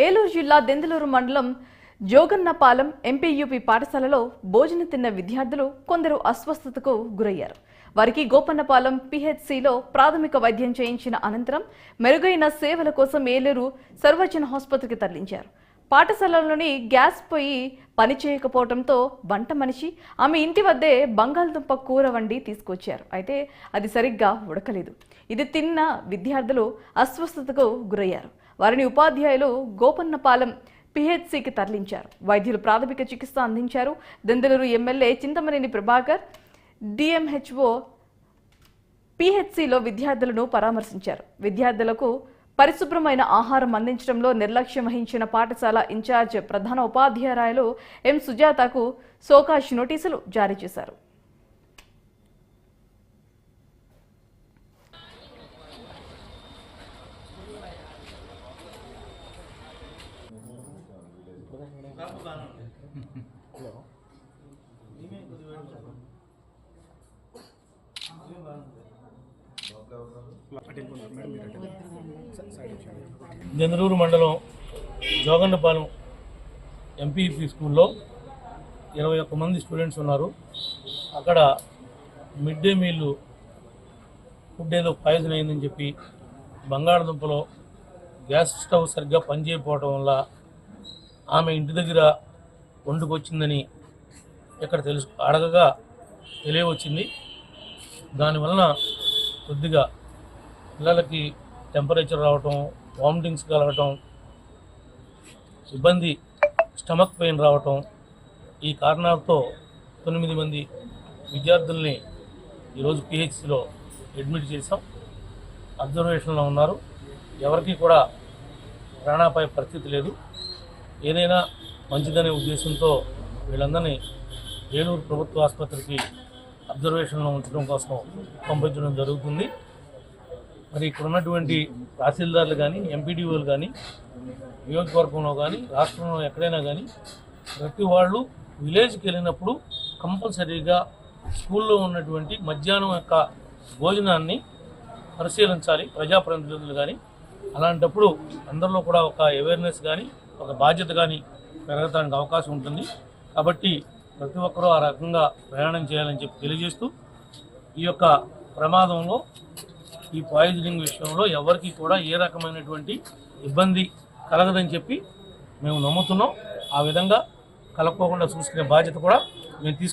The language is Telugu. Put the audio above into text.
ఏలూరు జిల్లా దెందులూరు మండలం జోగన్నపాలెం ఎంపీయూపీ పాఠశాలలో భోజనం తిన్న విద్యార్థులు కొందరు అస్వస్థతకు గురయ్యారు. వారికి గోపన్నపాలెం పీహెచ్సీలో ప్రాథమిక వైద్యం చేయించిన అనంతరం మెరుగైన సేవల కోసం ఏలూరు సర్వజన ఆసుపత్రికి తరలించారు. పాఠశాలలోని గ్యాస్ పొయ్యి పనిచేయకపోవడంతో వంట మనిషి ఆమె ఇంటి వద్దే బంగాళదుంప కూర వండి తీసుకొచ్చారు. అయితే అది సరిగ్గా ఉడకలేదు. ఇది తిన్న విద్యార్థులు అస్వస్థతకు గురయ్యారు. వారిని ఉపాధ్యాయులు గోపన్నపాలెం పీహెచ్సీకి తరలించారు. వైద్యులు ప్రాథమిక చికిత్స అందించారు. దెందులూరు ఎమ్మెల్యే చింతమనేని ప్రభాకర్ డిఎంహెచ్ఓ పీహెచ్సీలో విద్యార్థులను పరామర్శించారు. విద్యార్థులకు పరిశుభ్రమైన ఆహారం అందించడంలో నిర్లక్ష్యం వహించిన పాఠశాల ఇన్ఛార్జ్ ప్రధాన ఉపాధ్యాయురాలు ఎం సుజాతకు సోకాష్ నోటీసులు జారీ చేశారు. దెందులూరు మండలం జోగన్నపాలెం ఎంపీపీ స్కూల్లో 21 మంది స్టూడెంట్స్ ఉన్నారు. అక్కడ మిడ్ డే మీల్ ఫుడ్ ఏదో పాయిజన్ అయిందని చెప్పి బంగాళదుంపలో గ్యాస్ స్టవ్ సరిగ్గా పనిచేయకపోవడం వల్ల ఆమె ఇంటి దగ్గర వండుకొచ్చిందని ఇక్కడ అడగగా తెలియవచ్చింది. దానివలన కొద్దిగా పిల్లలకి టెంపరేచర్ రావటం, వామిటింగ్స్ కలగటం, ఇబ్బంది, స్టమక్ పెయిన్ రావటం, ఈ కారణాలతో 9 మంది విద్యార్థుల్ని ఈరోజు పిహెచ్సిలో అడ్మిట్ చేశాం. అబ్జర్వేషన్లో ఉన్నారు. ఎవరికి కూడా ప్రాణాపాయ పరిస్థితి లేదు. ఏదైనా మంచిదనే ఉద్దేశంతో వీళ్ళందరినీ ఏలూరు ప్రభుత్వ ఆసుపత్రికి అబ్జర్వేషన్లో ఉంచడం కోసం పంపించడం జరుగుతుంది. మరి ఇక్కడ ఉన్నటువంటి తహసీల్దార్లు కానీ, ఎంపీడీఓలు కానీ, నియోజకవర్గంలో కానీ, రాష్ట్రంలో ఎక్కడైనా కానీ ప్రతి వాళ్ళు విలేజ్కి వెళ్ళినప్పుడు కంపల్సరీగా స్కూల్లో ఉన్నటువంటి మధ్యాహ్నం యొక్క భోజనాన్ని పరిశీలించాలి ప్రజాప్రతినిధులు కానీ. అలాంటప్పుడు అందరిలో కూడా ఒక అవేర్నెస్ కానీ, ఒక బాధ్యత కానీ పెరగడానికి అవకాశం ఉంటుంది. కాబట్టి ప్రతి ఒక్కరూ ఆ రకంగా ప్రయాణం చేయాలని చెప్పి తెలియజేస్తూ, ఈ యొక్క ప్రమాదంలో, ఈ పాయిజనింగ్ విషయంలో ఎవరికి కూడా ఏ రకమైనటువంటి ఇబ్బంది కలగదని చెప్పి మేము నమ్ముతున్నాం. ఆ విధంగా కలగకుండా చూసుకునే బాధ్యత కూడా మేము తీసుకుంటాం.